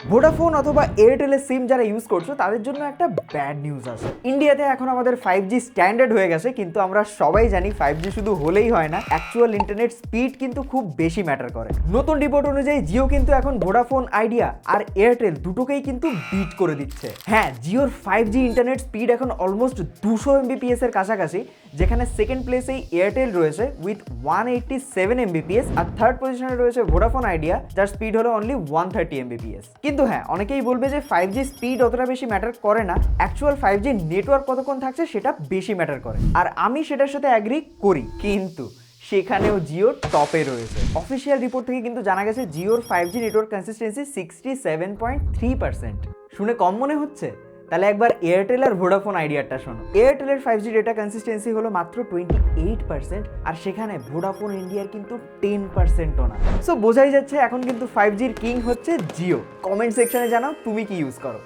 Vodafone অথবা এয়ারটেলের সিম যারা use করছো তাদের জন্য একটা ব্যাড নিউজ আছে। ইন্ডিয়াতে এখন আমাদের 5G স্ট্যান্ডার্ড হয়ে গেছে, কিন্তু আমরা সবাই জানি 5G শুধু হলেই হয় না, অ্যাকচুয়াল ইন্টারনেট স্পিড কিন্তু খুব বেশি ম্যাটার করে। নতুন রিপোর্ট অনুযায়ী জিও কিন্তু এখন ভোডাফোন আইডিয়া আর এয়ারটেল দুটোকেই কিন্তু বিট করে দিচ্ছে। হ্যাঁ, জিওর 5G ইন্টারনেট স্পিড এখন অলমোস্ট 200 Mbps এর কাছাকাছি, যেখানে সেকেন্ড প্লেসেই এয়ারটেল রয়েছে উইথ 187 Mbps, আর থার্ড পজিশনে রয়েছে ভোডাফোন আইডিয়া যার স্পিড হলো অনলি 130 Mbps। কিন্তু হ্যাঁ, অনেকেই বলবে যে 5G স্পিড অতটা বেশি ম্যাটার করে না, অ্যাকচুয়াল 5G নেটওয়ার্ক কতক্ষণ থাকছে সেটা বেশি ম্যাটার করে, আর আমি সেটার সাথে অ্যাগ্রি করি। কিন্তু সেখানেও জিও টপে রয়েছে। অফিসিয়াল রিপোর্ট থেকে কিন্তু জানা গেছে জিওর 5G নেটওয়ার্ক কনসিস্টেন্সি 67.3%। শুনে কম মনে হচ্ছে? তাহলে একবার এয়ারটেল আর ভোডাফোন আইডিয়াটা শোনো। এয়ারটেলের 5G ডেটা কনসিস্টেন্সি হলো মাত্র 28%, আর সেখানে ভোডাফোন ইন্ডিয়ার কিন্তু 10%ও না। সো বোঝাই যাচ্ছে এখন কিন্তু 5Gর কিং হচ্ছে জিও। কমেন্ট সেকশনে জানাও তুমি কি ইউজ করো।